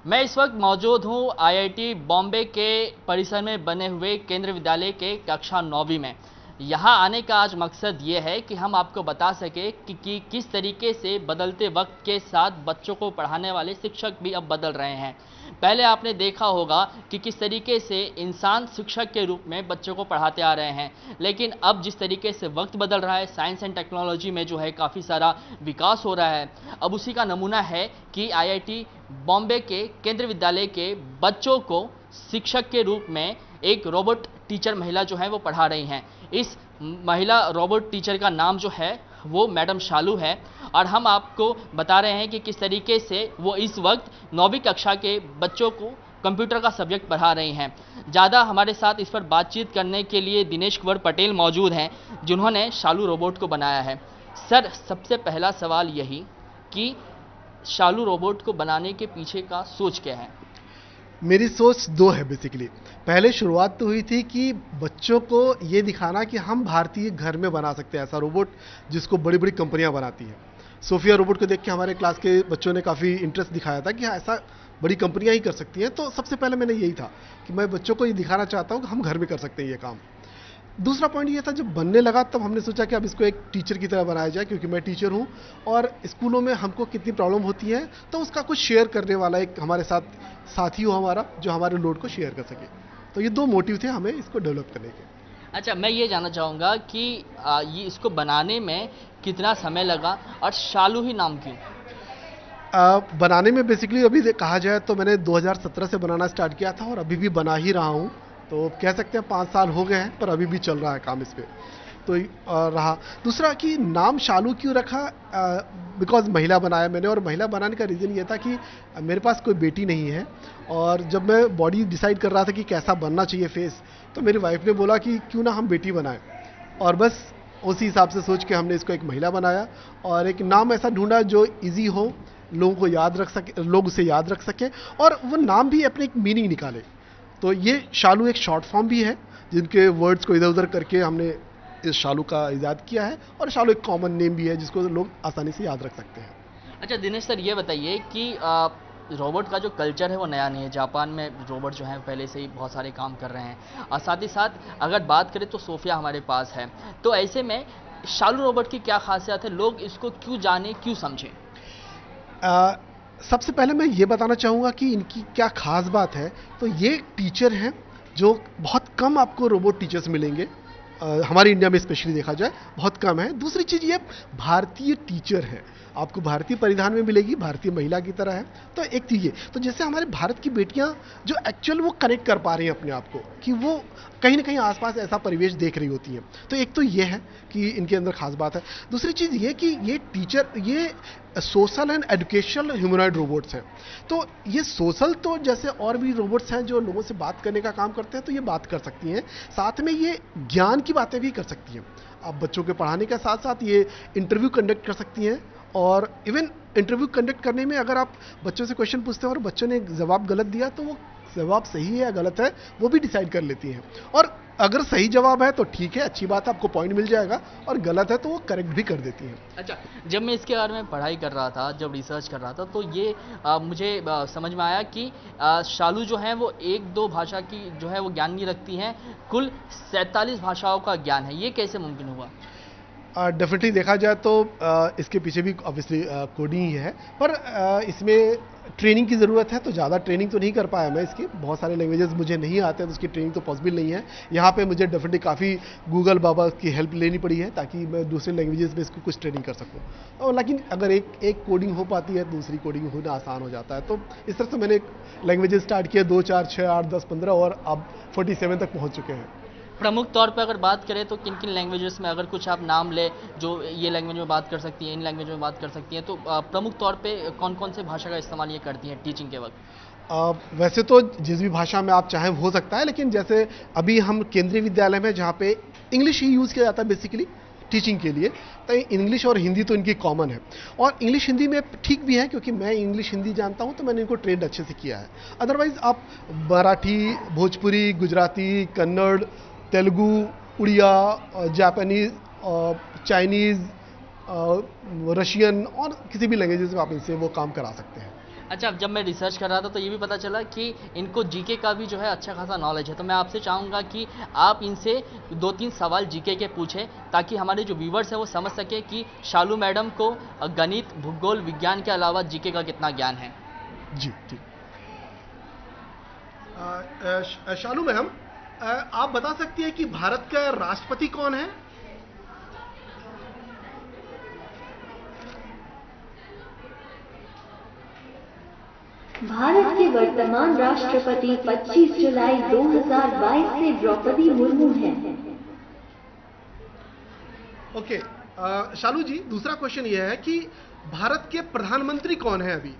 मैं इस वक्त मौजूद हूँ आईआईटी बॉम्बे के परिसर में बने हुए केंद्रीय विद्यालय के कक्षा 9वीं में। यहाँ आने का आज मकसद ये है कि हम आपको बता सके कि किस तरीके से बदलते वक्त के साथ बच्चों को पढ़ाने वाले शिक्षक भी अब बदल रहे हैं। पहले आपने देखा होगा कि किस तरीके से इंसान शिक्षक के रूप में बच्चों को पढ़ाते आ रहे हैं, लेकिन अब जिस तरीके से वक्त बदल रहा है, साइंस एंड टेक्नोलॉजी में जो है काफ़ी सारा विकास हो रहा है। अब उसी का नमूना है कि आईआईटी बॉम्बे के केंद्रीय विद्यालय के बच्चों को शिक्षक के रूप में एक रोबोट टीचर महिला जो है वो पढ़ा रही हैं। इस महिला रोबोट टीचर का नाम जो है वो मैडम शालू है, और हम आपको बता रहे हैं कि किस तरीके से वो इस वक्त 9वीं कक्षा के बच्चों को कंप्यूटर का सब्जेक्ट पढ़ा रही हैं। ज़्यादा हमारे साथ इस पर बातचीत करने के लिए दिनेश कुंवर पटेल मौजूद हैं, जिन्होंने शालू रोबोट को बनाया है। सर, सबसे पहला सवाल यही कि शालू रोबोट को बनाने के पीछे का सोच क्या है? मेरी सोच दो है बेसिकली। पहले शुरुआत तो हुई थी कि बच्चों को ये दिखाना कि हम भारतीय घर में बना सकते हैं ऐसा रोबोट जिसको बड़ी बड़ी कंपनियां बनाती हैं। सोफिया रोबोट को देख के हमारे क्लास के बच्चों ने काफ़ी इंटरेस्ट दिखाया था कि हाँ, ऐसा बड़ी कंपनियां ही कर सकती हैं। तो सबसे पहले मैंने यही था कि मैं बच्चों को ये दिखाना चाहता हूँ कि हम घर में कर सकते हैं ये काम। दूसरा पॉइंट ये था, जब बनने लगा तब हमने सोचा कि अब इसको एक टीचर की तरह बनाया जाए, क्योंकि मैं टीचर हूँ और स्कूलों में हमको कितनी प्रॉब्लम होती है, तो उसका कुछ शेयर करने वाला एक हमारे साथ साथी हो हमारा, जो हमारे लोड को शेयर कर सके। तो ये दो मोटिव थे हमें इसको डेवलप करने के। अच्छा, मैं ये जानना चाहूँगा कि ये इसको बनाने में कितना समय लगा और शालू ही नाम क्यों? बनाने में बेसिकली अभी कहा जाए तो मैंने 2017 से बनाना स्टार्ट किया था और अभी भी बना ही रहा हूँ। तो कह सकते हैं 5 साल हो गए हैं, पर अभी भी चल रहा है काम इस पे। तो रहा दूसरा कि नाम शालू क्यों रखा, बिकॉज महिला बनाया मैंने, और महिला बनाने का रीज़न ये था कि मेरे पास कोई बेटी नहीं है, और जब मैं बॉडी डिसाइड कर रहा था कि कैसा बनना चाहिए फेस, तो मेरी वाइफ ने बोला कि क्यों ना हम बेटी बनाएं, और बस उसी हिसाब से सोच के हमने इसको एक महिला बनाया और एक नाम ऐसा ढूंढा जो इजी हो, लोगों को याद रख सके, लोग उसे याद रख सके, और वो नाम भी अपने एक मीनिंग निकाले। तो ये शालू एक शॉर्ट फॉर्म भी है, जिनके वर्ड्स को इधर उधर करके हमने इस शालू का इजाद किया है, और शालू एक कॉमन नेम भी है जिसको लोग आसानी से याद रख सकते हैं। अच्छा दिनेश सर, ये बताइए कि रोबोट का जो कल्चर है वो नया नहीं है। जापान में रोबोट जो हैं पहले से ही बहुत सारे काम कर रहे हैं, और साथ ही साथ अगर बात करें तो सोफिया हमारे पास है। तो ऐसे में शालू रोबोट की क्या खासियत है, लोग इसको क्यों जाने, क्यों समझें? सबसे पहले मैं ये बताना चाहूँगा कि इनकी क्या खास बात है। तो ये टीचर हैं जो बहुत कम आपको रोबोट टीचर्स मिलेंगे, हमारे इंडिया में स्पेशली देखा जाए बहुत कम है। दूसरी चीज़ ये भारतीय टीचर है, आपको भारतीय परिधान में मिलेगी, भारतीय महिला की तरह है। तो एक चीज़ ये, तो जैसे हमारे भारत की बेटियां जो एक्चुअल वो कनेक्ट कर पा रही हैं अपने आप को, कि वो कहीं ना कहीं आसपास ऐसा परिवेश देख रही होती हैं। तो एक तो ये है कि इनके अंदर खास बात है। दूसरी चीज़ ये कि ये टीचर, ये social and educational humanoid robots हैं। तो ये सोशल, तो जैसे और भी रोबोट्स हैं जो लोगों से बात करने का काम करते हैं, तो ये बात कर सकती हैं, साथ में ये ज्ञान की बातें भी कर सकती हैं। आप बच्चों के पढ़ाने के साथ साथ ये इंटरव्यू कंडक्ट कर सकती हैं, और इवन इंटरव्यू कंडक्ट करने में अगर आप बच्चों से क्वेश्चन पूछते हैं और बच्चों ने जवाब गलत दिया, तो वो जवाब सही है या गलत है वो भी डिसाइड कर लेती हैं। और अगर सही जवाब है तो ठीक है, अच्छी बात है, आपको पॉइंट मिल जाएगा, और गलत है तो वो करेक्ट भी कर देती हैं। अच्छा, जब मैं इसके बारे में पढ़ाई कर रहा था, जब रिसर्च कर रहा था, तो ये मुझे समझ में आया कि शालू जो है वो एक दो भाषा की जो है वो ज्ञान नहीं रखती हैं, कुल 47 भाषाओं का ज्ञान है। ये कैसे मुमकिन हुआ? डेफिनेटली देखा जाए तो इसके पीछे भी ऑब्वियसली कोडिंग ही है, पर इसमें ट्रेनिंग की ज़रूरत है। तो ज़्यादा ट्रेनिंग तो नहीं कर पाया मैं इसकी, बहुत सारे लैंग्वेजेस मुझे नहीं आते हैं, तो उसकी ट्रेनिंग तो पॉसिबल नहीं है। यहाँ पे मुझे डेफिनेटली काफ़ी गूगल बाबा की हेल्प लेनी पड़ी है, ताकि मैं दूसरे लैंग्वेजेस में इसको कुछ ट्रेनिंग कर सकूँ। और लेकिन अगर एक कोडिंग हो पाती है, दूसरी कोडिंग होना आसान हो जाता है। तो इस तरह से मैंने लैंग्वेजेस स्टार्ट किया, 2 4 6 8 10 15, और अब 47 तक पहुँच चुके हैं। प्रमुख तौर पे अगर बात करें तो किन किन लैंग्वेजेस में, अगर कुछ आप नाम ले जो ये लैंग्वेज में बात कर सकती हैं, इन लैंग्वेज में बात कर सकती हैं, तो प्रमुख तौर पे कौन कौन से भाषा का इस्तेमाल ये करती हैं टीचिंग के वक्त? वैसे तो जिस भी भाषा में आप चाहें हो सकता है, लेकिन जैसे अभी हम केंद्रीय विद्यालय में, जहाँ पे इंग्लिश ही यूज़ किया जाता है बेसिकली टीचिंग के लिए, तो इंग्लिश और हिंदी तो इनकी कॉमन है। और इंग्लिश हिंदी में ठीक भी है, क्योंकि मैं इंग्लिश हिंदी जानता हूँ, तो मैंने इनको ट्रेंड अच्छे से किया है। अदरवाइज आप Marathi, Bhojpuri, Gujarati, Kannada, Telugu, Oriya, Japanese, Chinese, Russian, और किसी भी लैंग्वेजेस में आप इनसे वो काम करा सकते हैं। अच्छा, अब जब मैं रिसर्च कर रहा था तो ये भी पता चला कि इनको जीके का भी जो है अच्छा खासा नॉलेज है, तो मैं आपसे चाहूँगा कि आप इनसे 2-3 सवाल जीके के पूछें ताकि हमारे जो व्यूवर्स हैं वो समझ सके कि शालू मैडम को गणित, भूगोल, विज्ञान के अलावा जीके का कितना ज्ञान है। जी ठीक। शालू मैम, आप बता सकती हैं कि भारत का राष्ट्रपति कौन है? भारत के वर्तमान राष्ट्रपति 25 जुलाई 2022 से द्रौपदी मुर्मू हैं। ओके। शालू जी, दूसरा क्वेश्चन यह है कि भारत के प्रधानमंत्री कौन है अभी?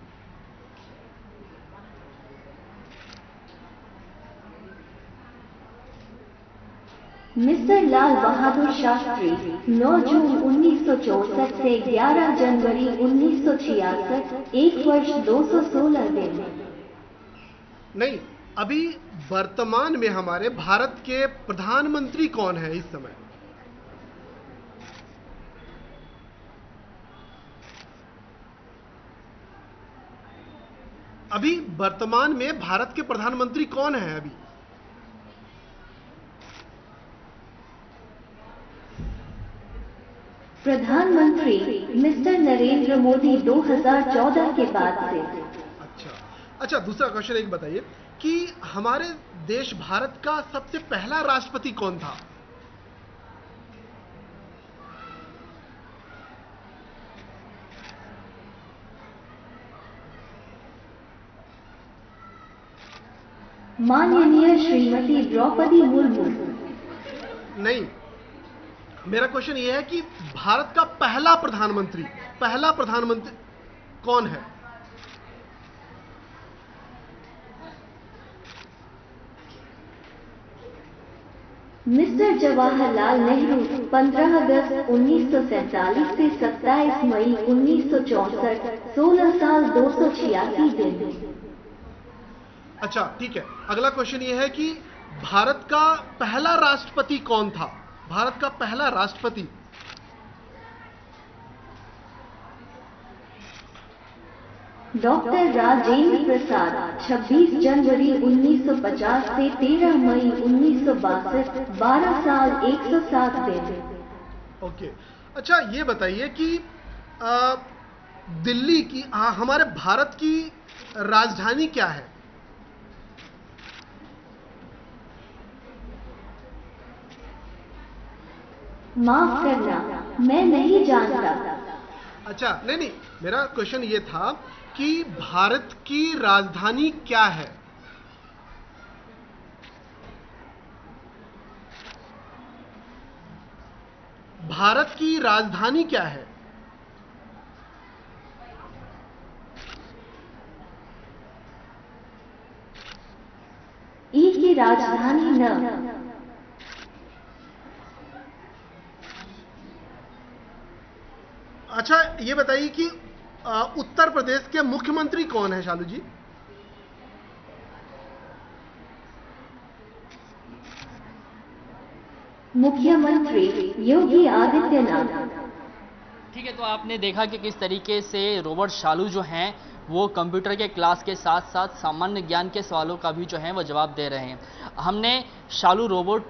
मिस्टर लाल बहादुर शास्त्री 9 जून 1964 से 11 जनवरी 1966, 1 वर्ष 216 दिन। नहीं, अभी वर्तमान में हमारे भारत के प्रधानमंत्री कौन है इस समय? अभी वर्तमान में भारत के प्रधानमंत्री कौन है अभी? प्रधानमंत्री मिस्टर नरेंद्र मोदी 2014 के बाद से। अच्छा, दूसरा क्वेश्चन एक बताइए कि हमारे देश भारत का सबसे पहला राष्ट्रपति कौन था? माननीय श्रीमती द्रौपदी मुर्मू। नहीं, मेरा क्वेश्चन यह है कि भारत का पहला प्रधानमंत्री कौन है? मिस्टर जवाहरलाल नेहरू 15 अगस्त 1947 से 27 मई 1964, 16 साल 286 दिन। अच्छा ठीक है, अगला क्वेश्चन यह है कि भारत का पहला राष्ट्रपति कौन था? भारत का पहला राष्ट्रपति। डॉक्टर राजेंद्र प्रसाद 26 जनवरी 1950 से 13 मई 1962, 12 साल 107 दिन। ओके। अच्छा, ये बताइए कि दिल्ली की हमारे भारत की राजधानी क्या है? माफ करना, मैं नहीं जानता। अच्छा, नहीं, मेरा क्वेश्चन ये था कि भारत की राजधानी क्या है? भारत की राजधानी क्या है? ई की राजधानी न। अच्छा, ये बताइए कि उत्तर प्रदेश के मुख्यमंत्री कौन है शालू जी? मुख्यमंत्री योगी आदित्यनाथ। ठीक है, तो आपने देखा कि किस तरीके से रॉबर्ट शालू जो हैं वो कंप्यूटर के क्लास के साथ साथ सामान्य ज्ञान के सवालों का भी जो है वो जवाब दे रहे हैं। हमने शालू रोबोट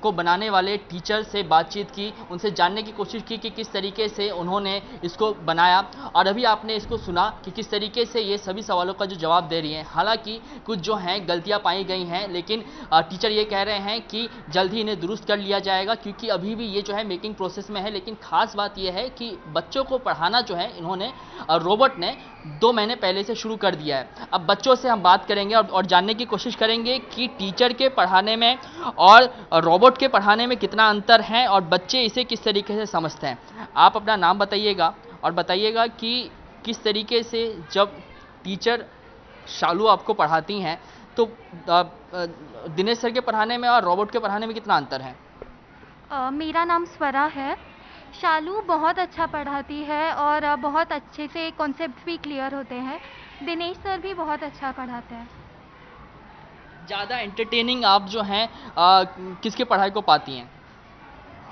को बनाने वाले टीचर से बातचीत की, उनसे जानने की कोशिश की कि किस तरीके से उन्होंने इसको बनाया, और अभी आपने इसको सुना कि किस तरीके से ये सभी सवालों का जो जवाब दे रही हैं। हालांकि कुछ जो हैं गलतियां पाई गई हैं, लेकिन टीचर ये कह रहे हैं कि जल्द ही इन्हें दुरुस्त कर लिया जाएगा, क्योंकि अभी भी ये जो है मेकिंग प्रोसेस में है। लेकिन खास बात यह है कि बच्चों को पढ़ाना जो है इन्होंने रोबोट ने 2 महीने पहले से शुरू कर दिया है। अब बच्चों से हम बात करेंगे और जानने की कोशिश करेंगे कि टीचर के पढ़ाने में और रोबोट के पढ़ाने में कितना अंतर है और बच्चे इसे किस तरीके से समझते हैं। आप अपना नाम बताइएगा और बताइएगा कि किस तरीके से जब टीचर शालू आपको पढ़ाती हैं तो दिनेश सर के पढ़ाने में और रोबोट के पढ़ाने में कितना अंतर है? मेरा नाम स्वरा है। शालू बहुत अच्छा पढ़ाती है और बहुत अच्छे से कॉन्सेप्ट भी क्लियर होते हैं। दिनेश सर भी बहुत अच्छा पढ़ाते हैं। ज़्यादा एंटरटेनिंग आप जो हैं किसके पढ़ाई को पाती हैं?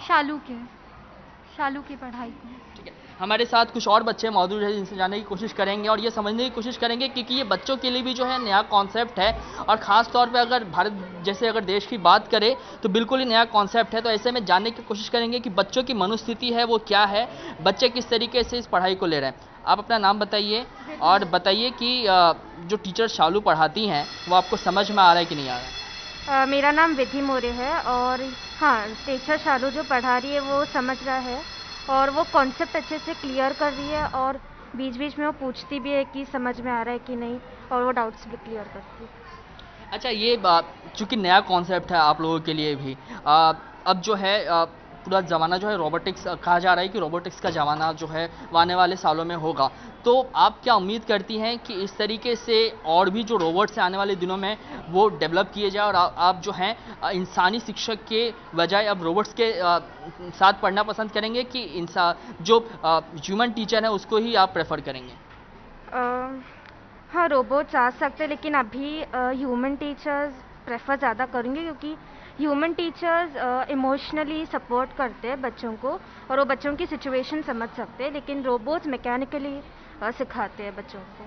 शालू की पढ़ाई को। ठीक है, हमारे साथ कुछ और बच्चे मौजूद हैं जिनसे जानने की कोशिश करेंगे और ये समझने की कोशिश करेंगे कि ये बच्चों के लिए भी जो है नया कॉन्सेप्ट है और ख़ास तौर पे अगर भारत जैसे अगर देश की बात करें तो बिल्कुल ही नया कॉन्सेप्ट है। तो ऐसे में जानने की कोशिश करेंगे कि बच्चों की मनोस्थिति है वो क्या है, बच्चे किस तरीके से इस पढ़ाई को ले रहे हैं। आप अपना नाम बताइए और बताइए कि जो टीचर शालू पढ़ाती हैं वो आपको समझ में आ रहा है कि नहीं आ रहा है। मेरा नाम विधि मोरे है और हाँ, टीचर शालू जो पढ़ा रही है वो समझ रहा है और वो कॉन्सेप्ट अच्छे से क्लियर कर रही है और बीच बीच में वो पूछती भी है कि समझ में आ रहा है कि नहीं, और वो डाउट्स भी क्लियर करती है। अच्छा, ये चूँकि नया कॉन्सेप्ट है आप लोगों के लिए भी, अब जो है पूरा ज़माना जो है रोबोटिक्स, कहा जा रहा है कि रोबोटिक्स का ज़माना जो है वो आने वाले सालों में होगा। तो आप क्या उम्मीद करती हैं कि इस तरीके से और भी जो रोबोट्स हैं आने वाले दिनों में वो डेवलप किए जाए और आप जो हैं इंसानी शिक्षक के बजाय अब रोबोट्स के साथ पढ़ना पसंद करेंगे कि जो ह्यूमन टीचर है उसको ही आप प्रेफर करेंगे? हाँ, रोबोट्स आ सकते हैं लेकिन अभी ह्यूमन टीचर्स प्रेफर ज़्यादा करेंगे क्योंकि ह्यूमन टीचर्स इमोशनली सपोर्ट करते हैं बच्चों को और वो बच्चों की सिचुएशन समझ सकते हैं, लेकिन रोबोट्स मैकेनिकली सिखाते हैं बच्चों को।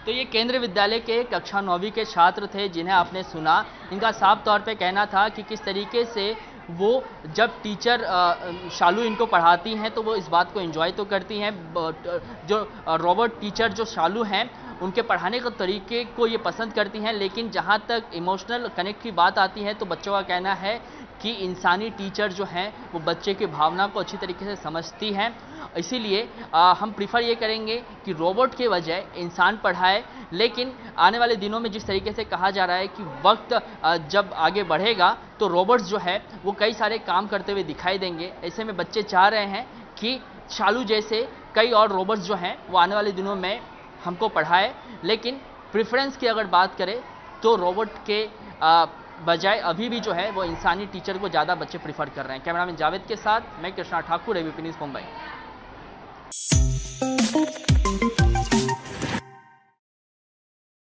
तो ये केंद्रीय विद्यालय के कक्षा 9वीं के छात्र थे जिन्हें आपने सुना। इनका साफ तौर पे कहना था कि किस तरीके से वो जब टीचर शालू इनको पढ़ाती हैं तो वो इस बात को एंजॉय तो करती हैं। जो रोबोट टीचर जो शालू हैं उनके पढ़ाने के तरीके को ये पसंद करती हैं, लेकिन जहाँ तक इमोशनल कनेक्ट की बात आती है तो बच्चों का कहना है कि इंसानी टीचर जो हैं वो बच्चे की भावना को अच्छी तरीके से समझती हैं। इसीलिए हम प्रीफर ये करेंगे कि रोबोट के बजाय इंसान पढ़ाए। लेकिन आने वाले दिनों में जिस तरीके से कहा जा रहा है कि वक्त जब आगे बढ़ेगा तो रोबोट्स जो है वो कई सारे काम करते हुए दिखाई देंगे। ऐसे में बच्चे चाह रहे हैं कि शालू जैसे कई और रोबोट्स जो हैं वो आने वाले दिनों में हमको पढ़ाए। लेकिन प्रेफरेंस की अगर बात करें तो रोबोट के बजाय अभी भी जो है वो इंसानी टीचर को ज़्यादा बच्चे प्रीफर कर रहे हैं। कैमरामैन जावेद के साथ मैं कृष्णा ठाकुर, एबीपी न्यूज़ मुंबई।